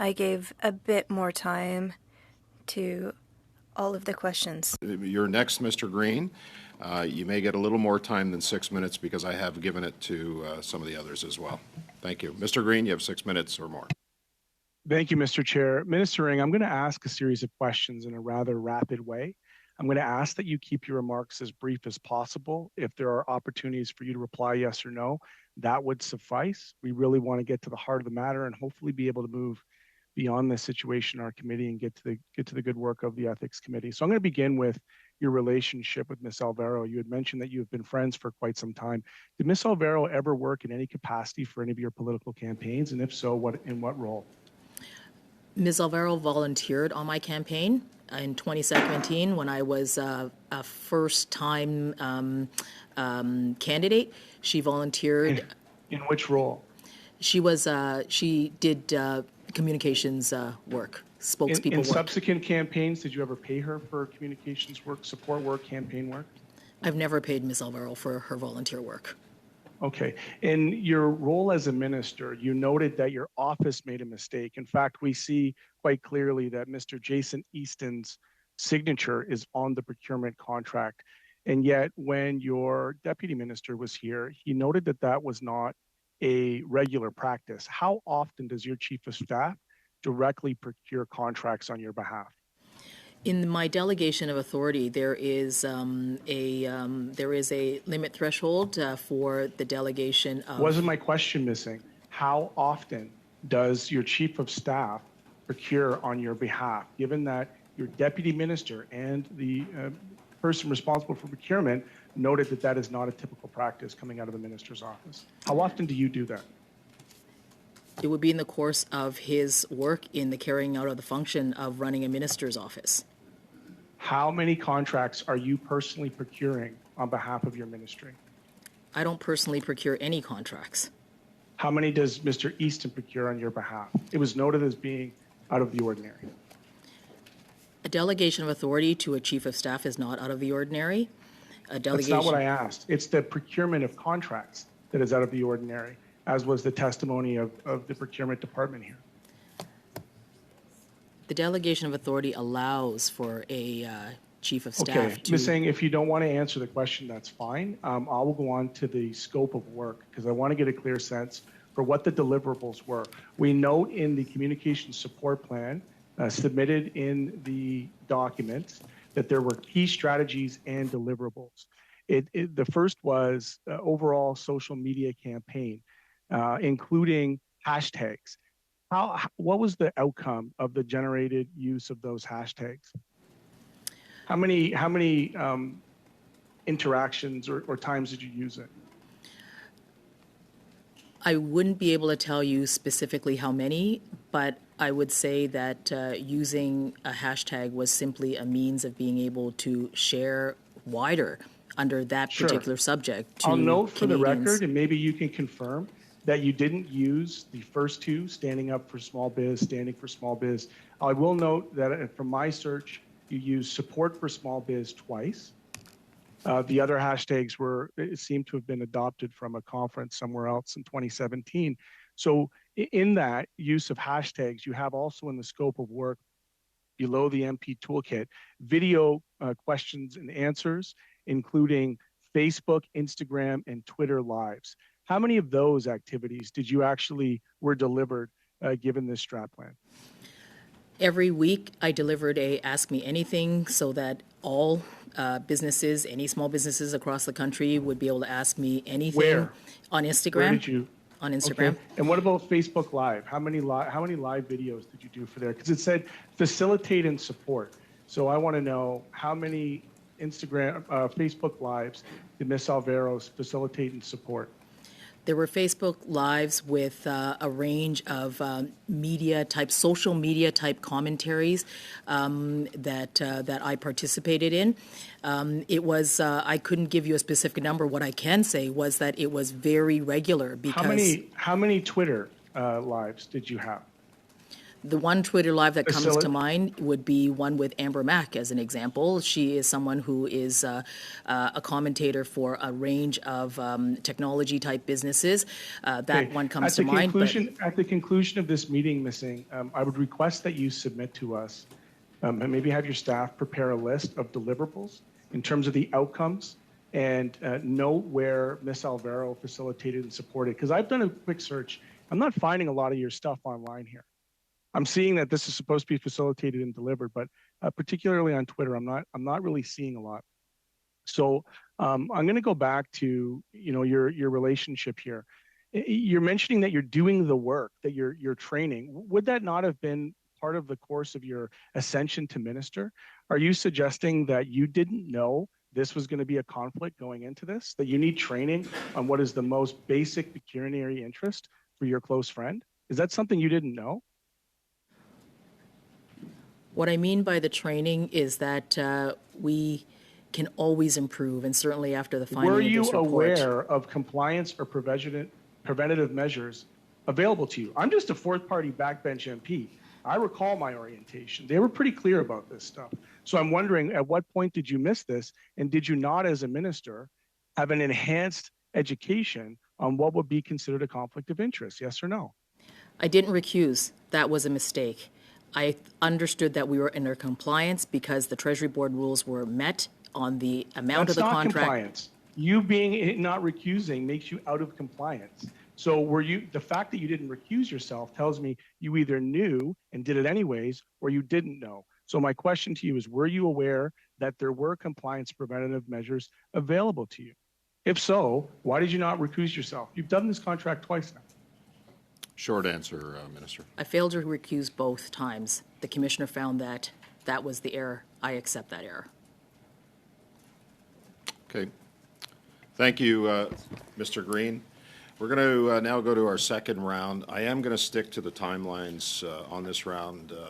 I gave a bit more time to all of the questions. You're next, Mr. Green. You may get a little more time than 6 minutes because I have given it to some of the others as well. Thank you. Mr. Green, you have 6 minutes or more. Thank you, Mr. Chair. Minister Ring, I'm going to ask a series of questions in a rather rapid way. I'm going to ask that you keep your remarks as brief as possible. If there are opportunities for you to reply yes or no, that would suffice. We really want to get to the heart of the matter and hopefully be able to move beyond this situation in our committee and get to the good work of the Ethics Committee. So I'm going to begin with your relationship with Ms. Alvaro. You had mentioned that you have been friends for quite some time. Did Ms. Alvaro ever work in any capacity for any of your political campaigns? And if so, in what role? Ms. Alvaro volunteered on my campaign in 2017 when I was a first-time candidate. She volunteered. In which role? She did communications work, spokespeople in work. Subsequent campaigns, did you ever pay her for communications work, support work, campaign work? I've never paid Ms. Alvaro for her volunteer work. Okay. In your role as a minister, you noted that your office made a mistake. In fact, we see quite clearly that Mr. Jason Easton's signature is on the procurement contract. And yet, when your deputy minister was here, he noted that that was not a regular practice. How often does your chief of staff directly procure contracts on your behalf? In my delegation of authority, there is a limit threshold for the delegation of. Wasn't my question missing? How often does your chief of staff procure on your behalf, given that your deputy minister and the person responsible for procurement noted that that is not a typical practice coming out of the minister's office? How often do you do that? It would be in the course of his work in the carrying out of the function of running a minister's office. How many contracts are you personally procuring on behalf of your ministry? I don't personally procure any contracts. How many does Mr. Easton procure on your behalf? It was noted as being out of the ordinary. A delegation of authority to a chief of staff is not out of the ordinary. That's not what I asked. It's the procurement of contracts that is out of the ordinary, as was the testimony of the procurement department here. The delegation of authority allows for a chief of staff Okay, to. Ms. Singh, if you don't want to answer the question, that's fine. I will go on to the scope of work because I want to get a clear sense for what the deliverables were. We note in the communication support plan submitted in the documents that there were key strategies and deliverables. The first was overall social media campaign, including hashtags. What was the outcome of the generated use of those hashtags? How many interactions or times did you use it? I wouldn't be able to tell you specifically how many, but I would say that using a hashtag was simply a means of being able to share wider under that particular subject to I'll note for Canadians. the record, and maybe you can confirm, that you didn't use the first two, standing up for small biz, standing for small biz. I will note that from my search, you used support for small biz twice. The other hashtags seem to have been adopted from a conference somewhere else in 2017. So in that use of hashtags, you have also in the scope of work below the MP toolkit, video questions and answers, including Facebook, Instagram, and Twitter lives. How many of those activities did you actually were delivered given this strat plan? Every week I delivered a Ask Me Anything so that all businesses, any small businesses across the country would be able to ask me anything. Where? On Instagram. Where did you? On Instagram. Okay. And what about Facebook Live? How many live videos did you do for there? Because it said facilitate and support. So I want to know how many Facebook Lives did Ms. Alvaro's facilitate and support? There were Facebook Lives with a range of social media type commentaries that I participated in. It was I couldn't give you a specific number. What I can say was that it was very regular because how many Twitter lives did you have? The one Twitter Live that comes to Facility- mind would be one with Amber Mack as an example. She is someone who is a commentator for a range of technology-type businesses. That Okay. one comes At to the mind. conclusion, at the conclusion of this meeting, Missing, I would request that you submit to us, and maybe have your staff prepare a list of deliverables in terms of the outcomes, and note where Ms. Alvaro facilitated and supported. Because I've done a quick search. I'm not finding a lot of your stuff online here. I'm seeing that this is supposed to be facilitated and delivered, but particularly on Twitter, I'm not really seeing a lot. So I'm going to go back to your relationship here. You're mentioning that you're doing the work, that you're training. Would that not have been part of the course of your ascension to minister? Are you suggesting that you didn't know this was going to be a conflict going into this? That you need training on what is the most basic pecuniary interest for your close friend? Is that something you didn't know? What I mean by the training is that we can always improve, and certainly after the finding Were of you this report. aware of compliance or preventative measures available to you? I'm just a fourth-party backbench MP. I recall my orientation. They were pretty clear about this stuff. So I'm wondering, at what point did you miss this? And did you not, as a minister, have an enhanced education on what would be considered a conflict of interest? Yes or no? I didn't recuse. That was a mistake. I understood that we were under compliance because the Treasury Board rules were met on the amount of the That's not contract. compliance. You being not recusing makes you out of compliance. So the fact that you didn't recuse yourself tells me you either knew and did it anyways, or you didn't know. So my question to you is, were you aware that there were compliance preventative measures available to you? If so, why did you not recuse yourself? You've done this contract twice now. Short answer, Minister. I failed to recuse both times. The commissioner found that that was the error. I accept that error. Okay. Thank you, Mr. Green. We're going to now go to our second round. I am going to stick to the timelines on this round.